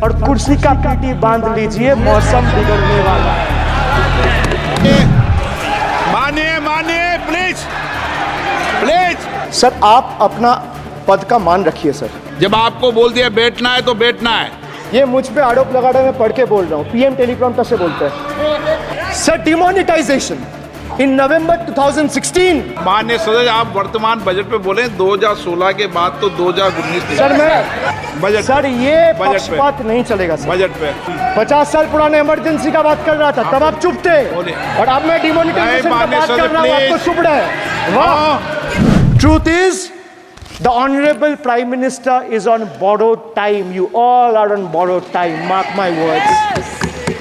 और कुर्सी का पीटी बांध लीजिए, मौसम बिगड़ने वाला है। मानिए प्लीज प्लीज। सर आप अपना पद का मान रखिए सर। जब आपको बोल दिया बैठना है तो बैठना है। ये मुझ पे आरोप लगा रहे, मैं पढ़ के बोल रहा हूँ, पीएम टेलीप्रॉम्प्टर से बोलते हैं। सर डिमोनेटाइजेशन इन नवंबर 2016। माननीय सदस्य, आप वर्तमान बजट पे बोले 2016 के बाद तो 2019। सर मैं बजट सर ये पक्षपात नहीं चलेगा सर। बजट पे 50 साल पुराने इमरजेंसी का बात कर रहा था, तब आप चुप थे, और अब मैं डिमोनेटाइजेशन का बात कर रहा हूँ, आपको चुप रहे। वाह। Truth is the honorable prime minister is on borrowed time. You all are on borrowed time, mark my words.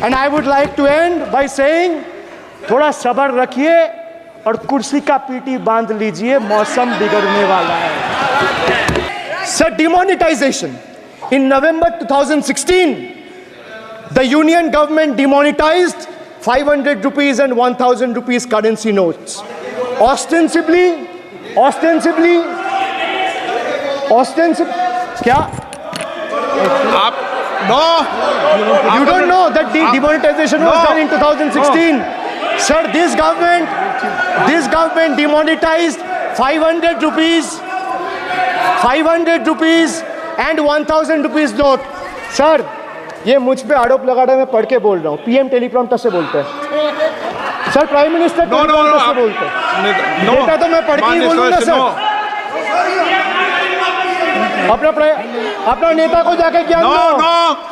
And I would like to end by saying थोड़ा सब्र रखिए और कुर्सी का पीटी बांध लीजिए, मौसम बिगड़ने वाला है। Sir demonetisation in November 2016 the union government demonetized 500 rupees and 1000 rupees currency notes. Ostensibly क्या आप no you don't know that the demonetization was done in 2016. Sir, this government demonetized 500 rupees and 1000 rupees note. Sir ये मुझ पे आरोप लगा रहे, मैं पढ़ के बोल रहा हूँ, पीएम टेलीप्रॉम्प्टर से बोलते हैं सर, प्राइम मिनिस्टर टेलीप्रॉम्प्टर से बोलते हैं। डेटा तो मैं पढ़ के ही बोलूंगा सर। अपना नेता को जाके ज्ञान दो।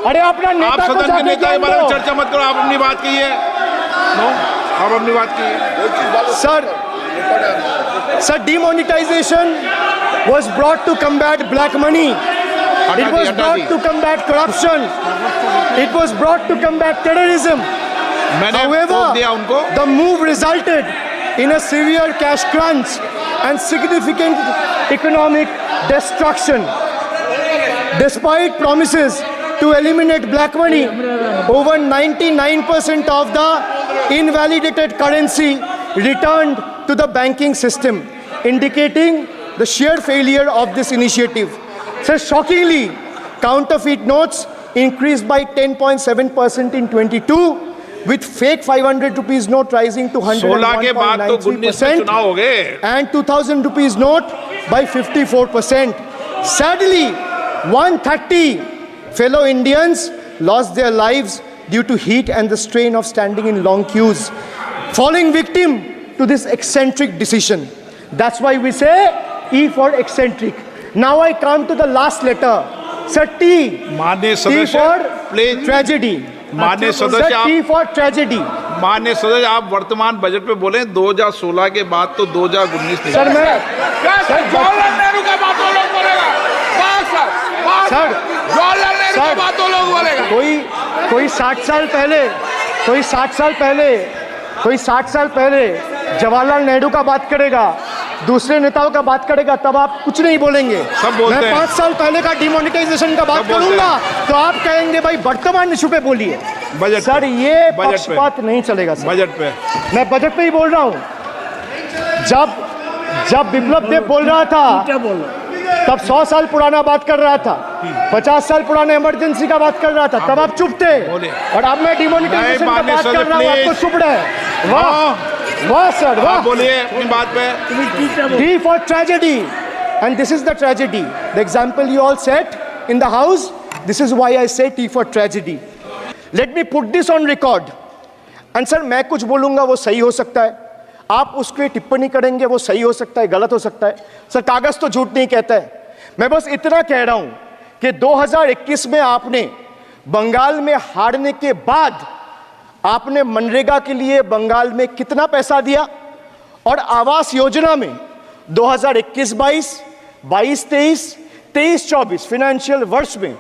अरे अपना नेता को जाके ज्ञान दो। चर्चा मत करो, आप अपनी बात कीजिए। आप अपनी बात कीजिए। Sir demonetization was brought to combat black money. It was brought to combat corruption. It was brought to combat terrorism. However, the move resulted in a severe cash crunch and significant economic destruction. Despite promises to eliminate black money, over 99% of the invalidated currency returned to the banking system, indicating the sheer failure of this initiative. So shockingly, counterfeit notes increased by 10.7% in 22, with fake 500 rupees note rising to 101.93% and 2000 rupees note by 54%. Sadly, 130 fellow Indians lost their lives due to heat and the strain of standing in long queues, falling victim to this eccentric decision. That's why we say E for eccentric. Now I come to the last letter. Sir, T. T for tragedy. माननीय सदस्य, T for tragedy. माननीय सदस्य, आप वर्तमान budget पे बोले 2016 के बाद तो 2019। सर मैं जवाहरलाल नेहरू का बात तो लोग बोलेगा। सर जवाहरलाल नेहरू का बात तो लोग बोलेगा। कोई 60 साल पहले जवाहरलाल नेहरू का बात करेगा, दूसरे नेताओं का बात करेगा, तब आप कुछ नहीं बोलेंगे। सब बोलते हैं। मैं 5 साल पहले का डिमोनेटाइजेशन का बात करूंगा तो आप कहेंगे भाई वर्तमान इशू पे बोलिए। बजट सर ये पक्षपात नहीं चलेगा सर। बजट पे मैं बजट पे ही बोल रहा हूँ। जब बिप्लब देव बोल रहा था तब 100 साल पुराना बात कर रहा था, 50 साल पुराने इमरजेंसी का बात कर रहा था, तब आप चुप थे, और अब मैं डिमोनेटाइजेशन का बात कर रहा हूँ, आपको चुप रहे। वाह सर वाह। बोलिए अपनी बात पे। T for tragedy, and this is the tragedy. The example you all set in the house. This is why I say T for tragedy. Let me put this on record. And sir, मैं कुछ बोलूँगा वो सही हो सकता है, आप उसके टिप्पणी करेंगे वो सही हो सकता है, गलत हो सकता है। सर कागज तो झूठ नहीं कहता है। मैं बस इतना कह रहा हूँ कि 2021 में आपने बंगाल में हारने के बाद आपने मनरेगा के लिए बंगाल में कितना पैसा दिया, और आवास योजना में 2021-22, 22-23, 23-24 फाइनेंशियल वर्ष में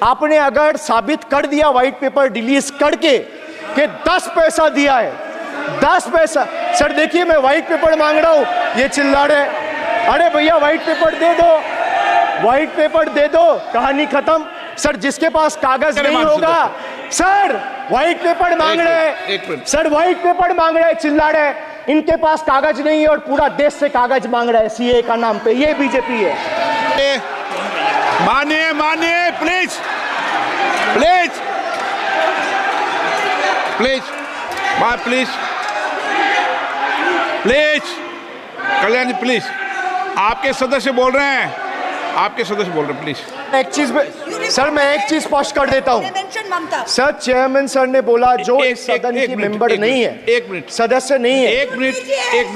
आपने अगर साबित कर दिया व्हाइट पेपर रिलीज करके कि 10 पैसा दिया है, 10 पैसा। सर देखिए मैं व्हाइट पेपर मांग रहा हूं, ये चिल्ला रहे, अरे भैया व्हाइट पेपर दे दो, व्हाइट पेपर दे दो, कहानी खत्म। सर जिसके पास कागज नहीं होगा, सर व्हाइट पेपर मांग रहे, सर व्हाइट पेपर मांग रहे, चिल्ला रहे, इनके पास कागज नहीं है और पूरा देश से कागज मांग रहा है सीए का नाम पे। ये बीजेपी है। मानिए please. Please please bye please please Kalyan ji please, आपके सदस्य बोल रहे हैं, आपके सदस्य बोल रहे हैं, प्लीज। एक चीज सर, मैं एक चीज स्पष्ट कर देता हूँ सर। चेयरमैन सर ने बोला जो इस सदन की मेंबर नहीं है, एक मिनट, सदस्य नहीं है। एक मिनट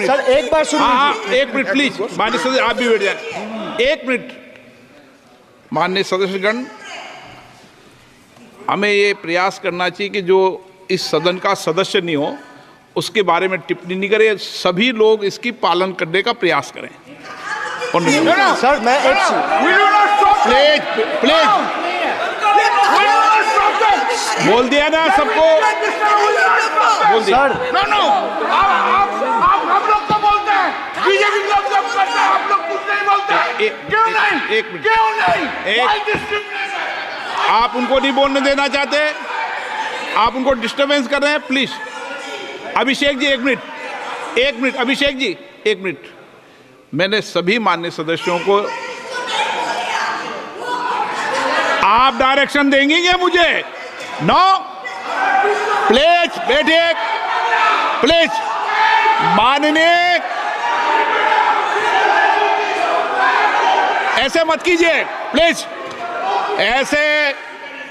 सर, एक बार सुन हाँ लीजिए। एक मिनट प्लीज, माननीय सदस्य आप भी बैठ जाए। एक मिनट माननीय सदस्यगण, हमें ये प्रयास करना चाहिए कि जो इस सदन का सदस्य नहीं हो उसके बारे में टिप्पणी नहीं करें, सभी लोग इसकी पालन करने का प्रयास करें। सर मैं एक प्लीज प्लीज बोल दिया ना सबको, बोल दिया। सर आप हम लोग तो बोलते हैं, बीजेपी लोग जब करते हैं आप लोग कुछ नहीं बोलते। क्यों नहीं? एक मिनट, क्यों नहीं? Why discrimination? आप उनको नहीं बोलने देना चाहते, आप उनको डिस्टरबेंस कर रहे हैं। प्लीज अभिषेक जी एक मिनट, अभिषेक जी एक मिनट। मैंने सभी माननीय सदस्यों को, आप डायरेक्शन देंगे क्या मुझे? नो, प्लीज बैठिए, प्लीज माननीय, ऐसे मत कीजिए प्लीज, ऐसे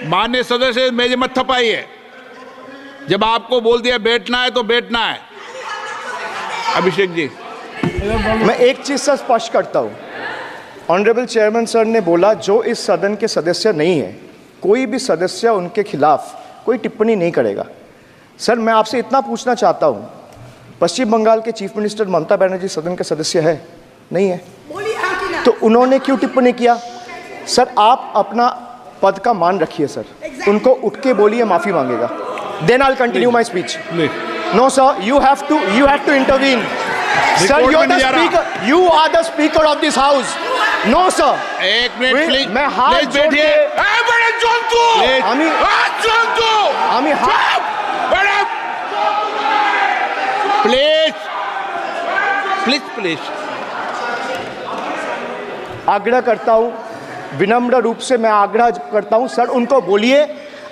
माननीय सदस्य मेरे मत थपाइए। जब आपको बोल दिया बैठना है तो बैठना है। अभिषेक जी मैं एक चीज से स्पष्ट करता हूँ। ऑनरेबल चेयरमैन सर ने बोला जो इस सदन के सदस्य नहीं है, कोई भी सदस्य उनके खिलाफ कोई टिप्पणी नहीं करेगा। सर मैं आपसे इतना पूछना चाहता हूँ, पश्चिम बंगाल के चीफ मिनिस्टर ममता बनर्जी सदन के सदस्य है? नहीं है, तो उन्होंने क्यों टिप्पणी किया? सर आप अपना पद का मान रखिए सर, उनको उठ के बोलिए माफी मांगेगा। Then I will continue my speech. No sir, you have to intervene. Sir, you're the speaker. You are the speaker of this house. No sir. एक मिनट प्लीज, मैं हाथ जोड़ के बड़े जंतु, আমি बड़े प्लीज आग्रह करता हूँ, विनम्र रूप से मैं आग्रह करता हूँ सर, उनको बोलिए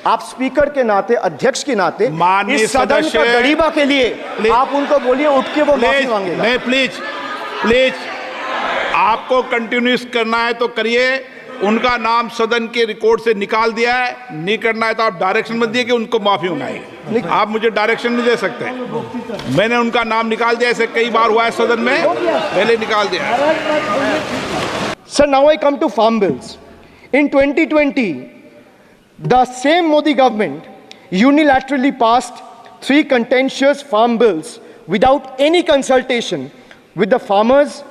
आप स्पीकर के नाते, अध्यक्ष के नाते, माननीय इस सदन सदस्य, का गरिमा के लिए आप उनको बोलिए उठ के वो माफी मांगेगा। नहीं प्लीज आपको कंटिन्यूस करना है तो करिए। उनका नाम सदन के रिकॉर्ड से निकाल दिया है, नहीं करना है तो आप डायरेक्शन मत दिए कि उनको माफी मंगाई। आप मुझे डायरेक्शन नहीं दे सकते। मैंने उनका नाम निकाल दिया, ऐसे कई बार हुआ है सदन में, पहले निकाल दिया। Sir, now I come to farm bills. In 2020, the same Modi government unilaterally passed 3 contentious farm bills without any consultation with the farmers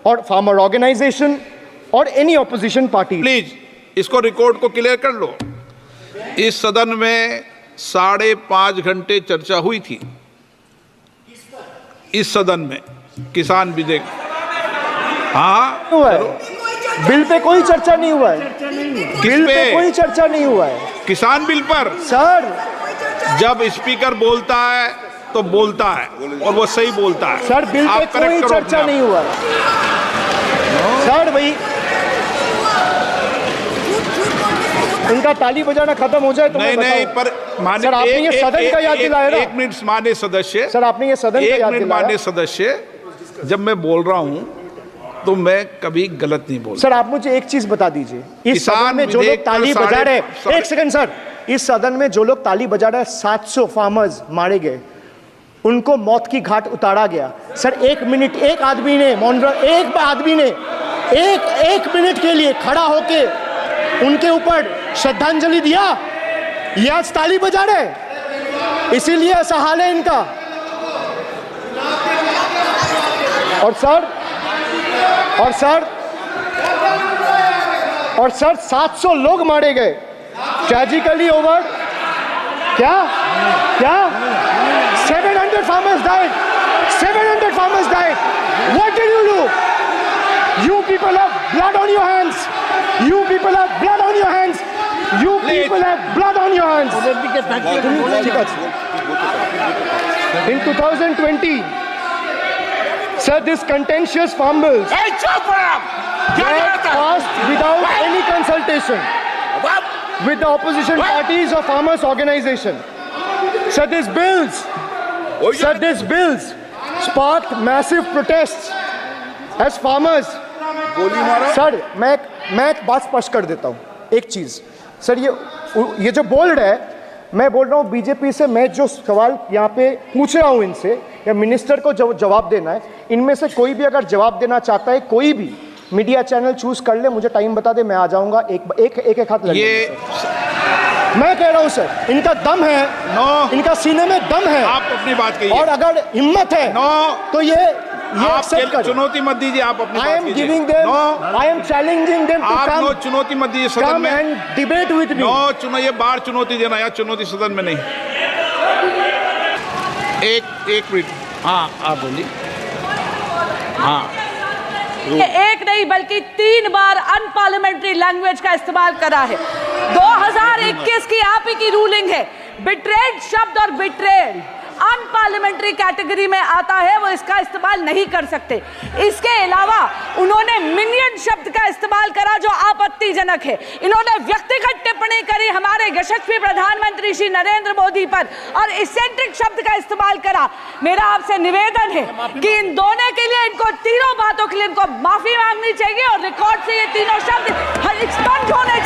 or farmer organization or any opposition party. Please इसको record को clear कर लो। इस सदन में 5.5 घंटे चर्चा हुई थी, इस सदन में किसान विधेयक। हाँ हुआ है, बिल पे कोई चर्चा नहीं हुआ है, बिल पे कोई चर्चा नहीं हुआ है किसान बिल पर। सर। जब स्पीकर बोलता है तो बोलता है और वो सही बोलता है। सर बिल पे कोई चर्चा नहीं हुआ है सर। भाई उनका ताली बजाना खत्म हो जाए तो नहीं पर माननीय सर आपने ये सदन का याद दिलाया ना। एक मिनट माननीय सदस्य, सर आपने ये सदन का याद दिलाया। माननीय सदस्य, जब मैं बोल रहा हूं तो मैं कभी गलत नहीं बोल। सर आप मुझे एक चीज बता दीजिए, इस सदन में जो लोग ताली बजा रहे हैं, एक सेकंड सर, इस सदन में जो लोग ताली बजा रहे हैं, 700 फार्मर्स मारे गए, उनको मौत की घाट उतारा गया। सर 1 मिनट, एक आदमी ने एक मिनट के लिए खड़ा होके उनके ऊपर श्रद्धांजलि दिया। ये आज ताली बजा रहे, इसीलिए ऐसा हाल है इनका। और सर 700 लोग मारे गए, ट्रेजिकली ओवर। क्या 700 farmers died. 700 farmers died. What did you do? You people have blood on your hands. You people have blood on your hands. You people have blood on your hands. In 2020, sir, this contentious farm bills were passed without any consultation. with the opposition parties or farmers organization. Sir, these bills sparked massive protests as farmers. Sir मैं एक बात स्पष्ट कर देता हूँ, एक चीज sir, ये जो बोल्ड है, मैं बोल रहा हूँ बीजेपी से, मैं जो सवाल यहाँ पे पूछ रहा हूँ इनसे, या मिनिस्टर को जवाब देना है, इनमें से कोई भी अगर जवाब देना चाहता है, कोई भी मीडिया चैनल चूज कर ले, मुझे टाइम बता दे, मैं आ जाऊंगा, एक हाथ लग ये मैं कह रहा हूं सर, इनका दम है, इनका सीने में दम है, आप अपनी बात कहिए, और अगर हिम्मत है तो ये आप चुनौती मत दीजिए, आप अपनी बात कीजिए। I am challenging them to आप come, नो चुनौती मत दीजिए सदन में, and debate with me. ये बाहर चुनौती देना, या चुनौती सदन में नहीं। एक मिनट, हाँ आप बोलिए। हाँ, एक नहीं बल्कि 3 बार अनपार्लियामेंट्री लैंग्वेज का इस्तेमाल करा है। 2021 की आप ही की रूलिंग है, बिट्रेड शब्द और बिट्रेड अनपार्लियामेंट्री कैटेगरी में आता है, वो इसका इस्तेमाल नहीं कर सकते। इसके अलावा उन्होंने मिनियन शब्द का इस्तेमाल करा जो आपत्तिजनक है। इन्होंने व्यक्तिगत टिप्पणी करी हमारे यशस्वी प्रधानमंत्री श्री नरेंद्र मोदी पर और इसेंट्रिक शब्द का इस्तेमाल करा। मेरा आपसे निवेदन है कि इन दोनों के लिए, इनको तीनों बातों के लिए इनको माफी मांगनी चाहिए और रिकॉर्ड से ये तीनों शब्द एक्सपंज होने